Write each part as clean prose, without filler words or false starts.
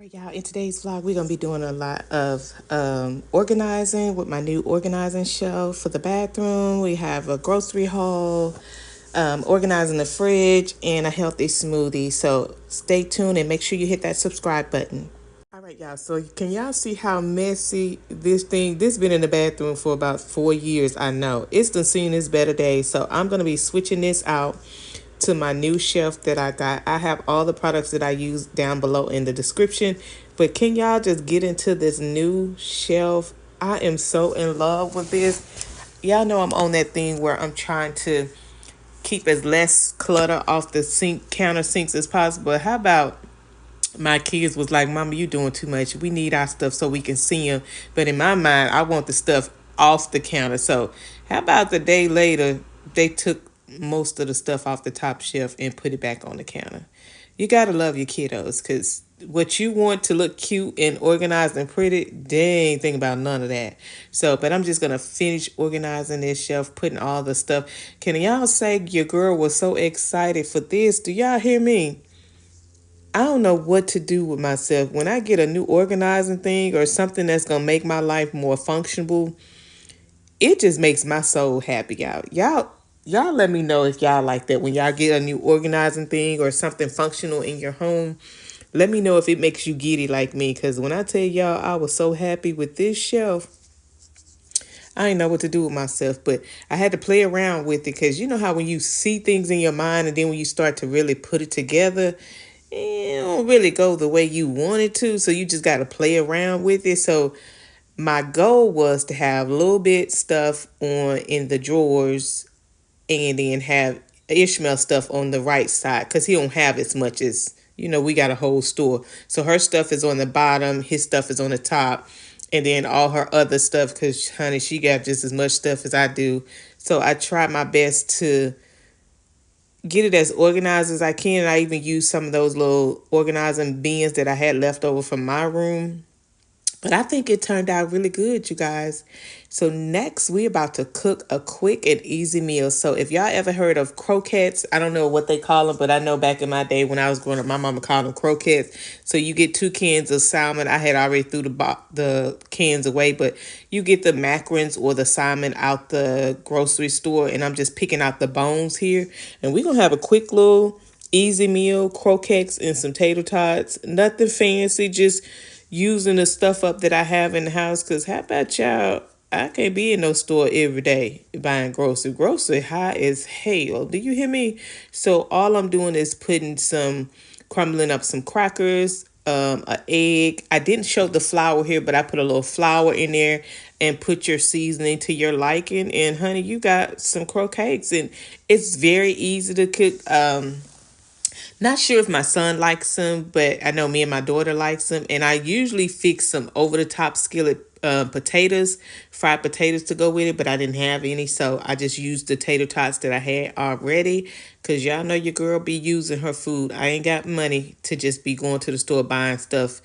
Right, y'all, in today's vlog, we're going to be doing a lot of organizing with my new organizing shelf for the bathroom. We have a grocery haul, organizing the fridge, and a healthy smoothie. So stay tuned and make sure you hit that subscribe button. All right, y'all. So can y'all see how messy this been in the bathroom for about 4 years? I know. It's done seen its better days. So I'm going to be switching this out to my new shelf that I got. I have all the products that I use down below in the description. But can y'all just get into this new shelf? I am so in love with this. Y'all know I'm on that thing where I'm trying to keep as less clutter off the counter sinks as possible. How about my kids was like, "Mama, you doing too much. We need our stuff so we can see them." But in my mind, I want the stuff off the counter. So how about the day later, they took most of the stuff off the top shelf and put it back on the counter. You gotta love your kiddos, because what you want to look cute and organized and pretty, they ain't think about none of that. So, but I'm just gonna finish organizing this shelf, putting all the stuff. Can y'all say your girl was so excited for this? Do y'all hear me? I don't know what to do with myself. When I get a new organizing thing or something that's going to make my life more functional, it just makes my soul happy out. Y'all let me know if y'all like that. When y'all get a new organizing thing or something functional in your home, let me know if it makes you giddy like me. Because when I tell y'all I was so happy with this shelf, I didn't know what to do with myself, but I had to play around with it, because you know how when you see things in your mind and then when you start to really put it together, it don't really go the way you want it to. So you just got to play around with it. So my goal was to have a little bit stuff on in the drawers and then have Ishmael stuff on the right side, because he don't have as much as, we got a whole store. So her stuff is on the bottom, his stuff is on the top, and then all her other stuff, because honey, she got just as much stuff as I do. So I tried my best to get it as organized as I can. I even used some of those little organizing bins that I had left over from my room. But I think it turned out really good, you guys. So next, we about to cook a quick and easy meal. So if y'all ever heard of croquettes, I don't know what they call them, but I know back in my day when I was growing up, my mama called them croquettes. So you get 2 cans of salmon. I had already threw the cans away, but you get the macarons or the salmon out the grocery store, and I'm just picking out the bones here. And we're going to have a quick little easy meal, croquettes and some tater tots. Nothing fancy, just using the stuff up that I have in the house. Because how about y'all? I can't be in no store every day buying grocery. Grocery high as hell. Do you hear me? So all I'm doing is crumbling up some crackers, an egg. I didn't show the flour here, but I put a little flour in there and put your seasoning to your liking. And honey, you got some croquettes, and it's very easy to cook. Not sure if my son likes them, but I know me and my daughter likes them. And I usually fix some over the top skillet potatoes, fried potatoes to go with it, but I didn't have any. So I just used the tater tots that I had already, because y'all know your girl be using her food. I ain't got money to just be going to the store buying stuff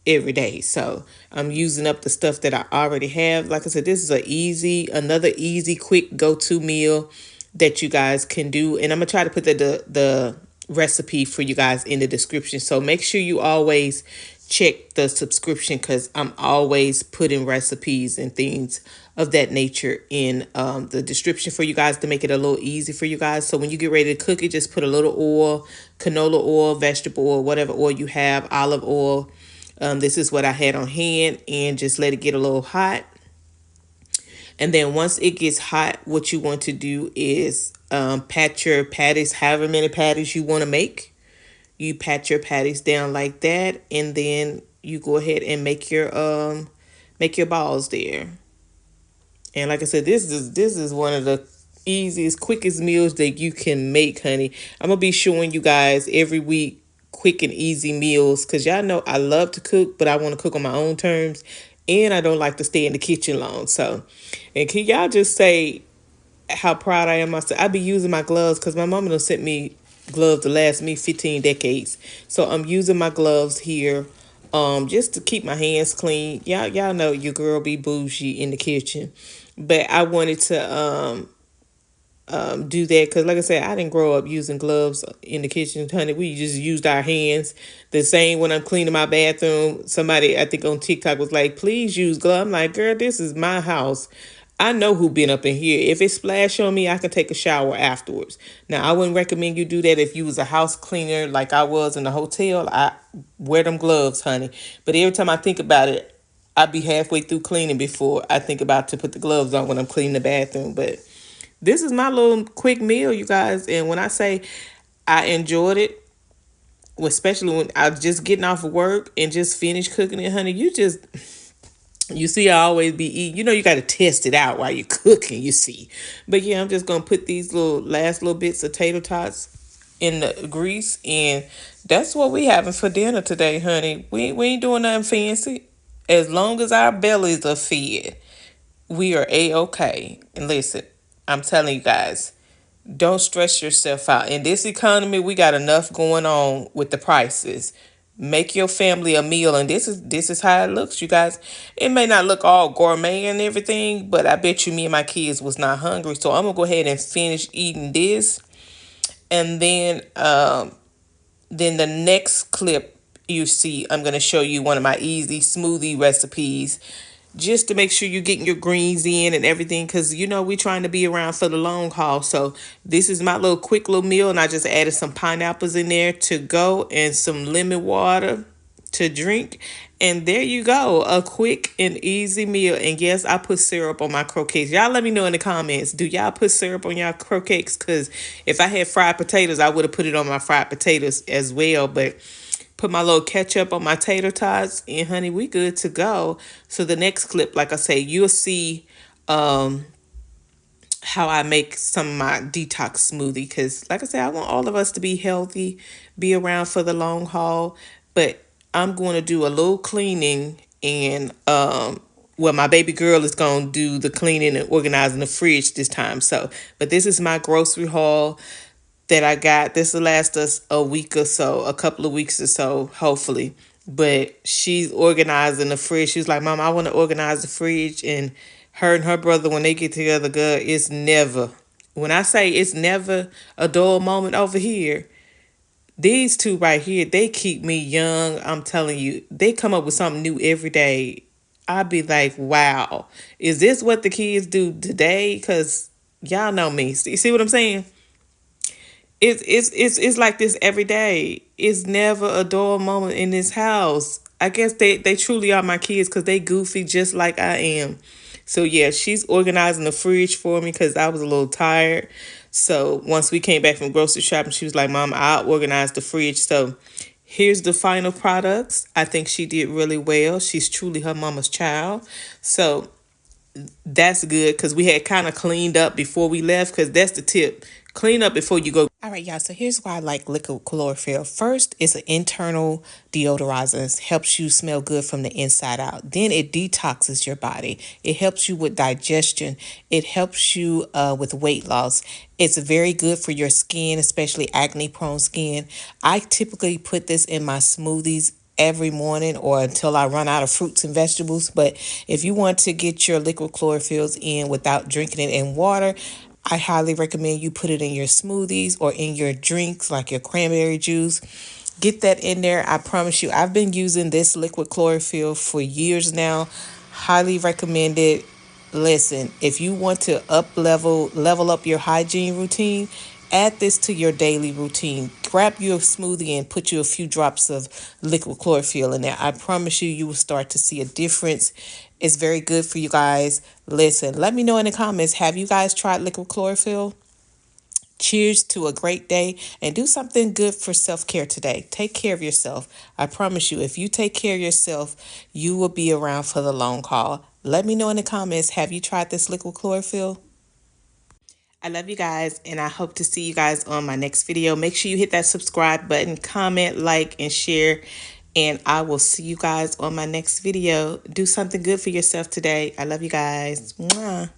every day. So I'm using up the stuff that I already have. Like I said, this is another easy, quick go-to meal that you guys can do. And I'm gonna try to put the recipe for you guys in the description. So make sure you always check the subscription, because I'm always putting recipes and things of that nature in the description for you guys, to make it a little easy for you guys. So when you get ready to cook it, just put a little oil, canola oil, vegetable oil, whatever oil you have, olive oil. This is what I had on hand, and just let it get a little hot. And then once it gets hot, what you want to do is pat your patties, however many patties you want to make. You pat your patties down like that, and then you go ahead and make your balls there. And like I said, this is one of the easiest, quickest meals that you can make, honey. I'm gonna be showing you guys every week quick and easy meals, because y'all know I love to cook, but I want to cook on my own terms, and I don't like to stay in the kitchen long. So, and can y'all just say how proud I am myself? I be using my gloves, because my mama done sent me gloves to last me 15 decades. So I'm using my gloves here, just to keep my hands clean. Y'all know your girl be bougie in the kitchen, but I wanted to do that, because like I said, I didn't grow up using gloves in the kitchen, honey. We just used our hands. The same when I'm cleaning my bathroom, somebody I think on TikTok was like, please use gloves. I'm like, girl, this is my house. I know who been up in here. If it splash on me, I can take a shower afterwards. Now, I wouldn't recommend you do that if you was a house cleaner like I was in the hotel. I wear them gloves, honey. But every time I think about it, I'd be halfway through cleaning before I think about to put the gloves on when I'm cleaning the bathroom. But this is my little quick meal, you guys. And when I say I enjoyed it, especially when I was just getting off of work and just finished cooking it, honey, you see, I always be eating. You know, you got to test it out while you're cooking, you see. But yeah, I'm just going to put these last little bits of tater tots in the grease. And that's what we having for dinner today, honey. We ain't doing nothing fancy. As long as our bellies are fed, we are A-okay. And listen, I'm telling you guys, don't stress yourself out. In this economy, we got enough going on with the prices. Make your family a meal, and this is how it looks, you guys. It may not look all gourmet and everything, but I bet you me and my kids was not hungry. So I'm gonna go ahead and finish eating this, and then the next clip you see, I'm going to show you one of my easy smoothie recipes just to make sure you're getting your greens in and everything, because you know we're trying to be around for the long haul. So this is my little quick little meal, and I just added some pineapples in there to go and some lemon water to drink. And there you go, a quick and easy meal. And yes, I put syrup on my croquettes. Y'all let me know in the comments, do y'all put syrup on y'all croquettes? Because if I had fried potatoes, I would have put it on my fried potatoes as well. But put my little ketchup on my tater tots, and honey, we good to go. So the next clip, like I say, you'll see how I make some of my detox smoothie, because like I said, I want all of us to be healthy, be around for the long haul. But I'm going to do a little cleaning, and well, my baby girl is going to do the cleaning and organizing the fridge this time. So but this is my grocery haul that I got. This will last us a week or so, a couple of weeks or so, hopefully. But she's organizing the fridge. She's like, Mom, I want to organize the fridge. And her brother, when they get together, girl, it's never, when I say it's never a dull moment over here, these two right here, they keep me young. I'm telling you, they come up with something new every day. I'd be like, wow, is this what the kids do today? Because y'all know me. See what I'm saying? It's like this every day. It's never a dull moment in this house. I guess they truly are my kids, because they goofy just like I am. So yeah, she's organizing the fridge for me because I was a little tired. So once we came back from grocery shopping, she was like, Mom, I'll organize the fridge. So here's the final products. I think she did really well. She's truly her mama's child. So that's good, because we had kind of cleaned up before we left, because that's the tip. Clean up before you go. All right, y'all. So here's why I like liquid chlorophyll. First, it's an internal deodorizer. It helps you smell good from the inside out. Then it detoxes your body. It helps you with digestion. It helps you with weight loss. It's very good for your skin, especially acne-prone skin. I typically put this in my smoothies every morning or until I run out of fruits and vegetables. But if you want to get your liquid chlorophylls in without drinking it in water, I highly recommend you put it in your smoothies or in your drinks like your cranberry juice. Get that in there. I promise you, I've been using this liquid chlorophyll for years now. Highly recommend it. Listen, if you want to level up your hygiene routine, add this to your daily routine. Grab you a smoothie and put you a few drops of liquid chlorophyll in there. I promise you, you will start to see a difference. It's very good for you guys. Listen, let me know in the comments, have you guys tried liquid chlorophyll? Cheers to a great day, and do something good for self-care today. Take care of yourself. I promise you, if you take care of yourself, you will be around for the long haul. Let me know in the comments, have you tried this liquid chlorophyll? I love you guys, and I hope to see you guys on my next video. Make sure you hit that subscribe button, comment, like, and share. And I will see you guys on my next video. Do something good for yourself today. I love you guys. Mwah.